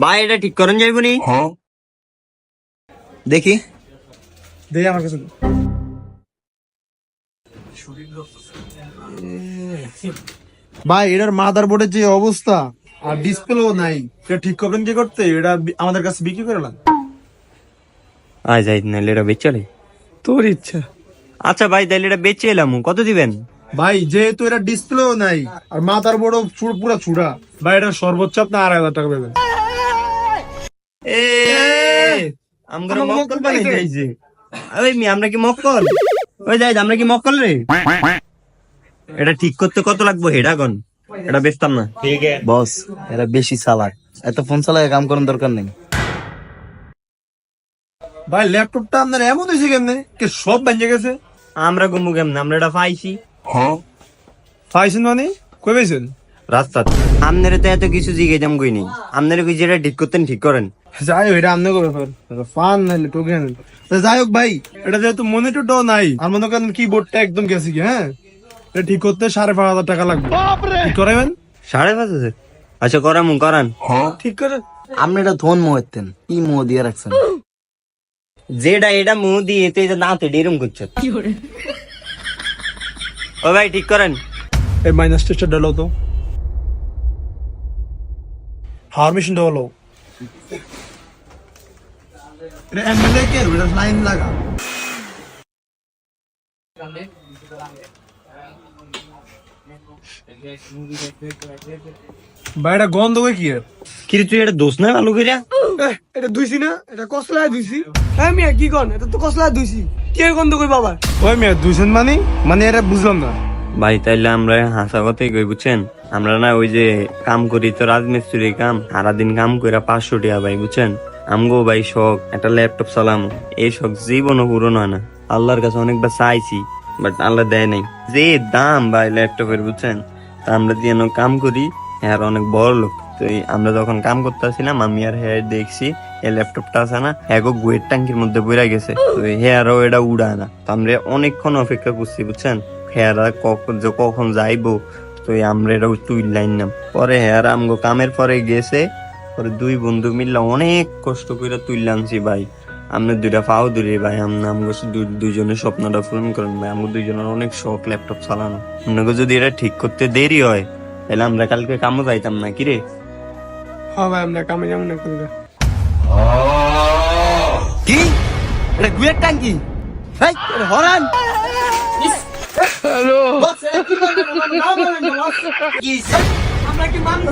ভাই এটা ঠিক করেন যাইব নি? দেখি দেখি আমার কাছে ভাই এটার মাদার বোর্ডের যে অবস্থা আর ডিসপ্লেও নাই, এটা ঠিক করবেন কি করতে? এটা আমাদের কাছে বিক্রি করলাম। আয় যাই নাহলে এটা বেচে চলে। তোর ইচ্ছা। আচ্ছা ভাই তাহলে এটা বেচে এলাম, কত দিবেন? ভাই যেহেতু এটা ডিসপ্লেও নাই আর মাদার বোর্ডও পুরো চূড়া, ভাই এটা সর্বোচ্চ আপনি 2,500 টাকা পাবেন। আমরা মক্কল বানাই যাইছে। ওই মি আমরা কি মক্কল? ওই যাই আমরা কি মক্কল রে? এটা ঠিক করতে কত লাগবে হেডা কোন? এটা বেচতাম না। ঠিক আছে বস, এরা বেশি চালাক, এত ফোন চালায় কাম করার দরকার নেই। ভাই ল্যাপটপটা আপনার এমন হয়েছে কেমনে কে সব ভেঙে গেছে? আমরা গুমু কেমন? আমরা এটা পাইছি পাইছেন মানে কই পাইছেন? রাস্তা। আপনারে তো এত কিছু জিজ্ঞাসাম কই নেই। আপনারে কই যেটা ঠিক করতেন ঠিক করেন। যাই হোক এটা আপনাকে ব্যাপার, ফান নাইলে টোকে আনেন। যাই হোক ভাই, এটা যেহেতু মনিটরটাও নাই আর মনে করেন কিবোর্ডটা একদম গেছে কি, হ্যাঁ এটা ঠিক করতে 5,500 টাকা লাগবে। ঠিক করাবেন? 5,500? আচ্ছা করামু করান। ঠিক করে আপনি এটা ধন মোহেতেন, কি মোহ দিয়ে রাখছেন? যেটা এটা মুহ দিয়ে তো এটা দাঁতে ডেরুম করছে। ও ভাই ঠিক করেন। এই মাইনাস টেস্টটা ডালো তো, হাওয়ার মেশিনটা হলো এটা এমএলএ কে এটা লাইন লাগা। ভাই এটা গন্ধ কই কি এর? কি রে তুই এটা দোষ না ভালো কইরা? এটা ধুইছি না, এটা কসলায় ধুইছি। হ্যাঁ মিয়া কি কন, এটা তো কসলায় ধুইছি। কে গন্ধ কই বাবা? ওই মেয়ে দুইজন মানে এটা বুঝলাম না। ভাই তাইলে আমরা হাসা কথাই কই বুঝছেন। আমরা না ওই যে কাম করি তো রাজমিস্ত্রি কাম, সারাদিন কাম কইরা 500 টাকা ভাই বুঝছেন। আমগো ভাই শখ একটা ল্যাপটপ চালাম, এই শখ জীবনও পূরণ হয় না। আল্লাহর কাছে অনেকবার চাইছি বাট আল্লাহ দেয় নাই। যে দাম ভাই ল্যাপটপের বুঝছেন, তা আমরা দিয়ে কাম করি আর অনেক বড় লোক। তো আমরা যখন কাম করতে আসছিলাম আমি আর হ্যাঁ দেখছি এই ল্যাপটপটা আছে না হ্যাগো গুয়ের ট্যাঙ্কির মধ্যে বইরা গেছে। তো হেয়ারও এটা উড়ায় না। তো আমরা অনেকক্ষণ অপেক্ষা করছি বুঝছেন, হেয়ারা কখন যাইবো। তো আমরা এটা তুইলাম না। পরে হেয়ারা আমগো কামের পরে গেছে, পরে দুই বন্ধু মিললে অনেক কষ্ট করে তুইলামছি ভাই। আমরা দুইটা পাও দূরে ভাই, আমগো দুইজনের স্বপ্নটা পূরণ করেন ভাই। আমগো দুইজনের অনেক শখ ল্যাপটপ চালানো। আপনাকে যদি এটা ঠিক করতে দেরি হয় তাহলে আমরা কালকে কামও যাইতাম না। কিরে হ্যাঁ ভাই আমরা কামে যাবো না কোনটা। কি এটা গুয়ের ট্যাঙ্কি? এই এটা হরান আমরা কি মানুষ?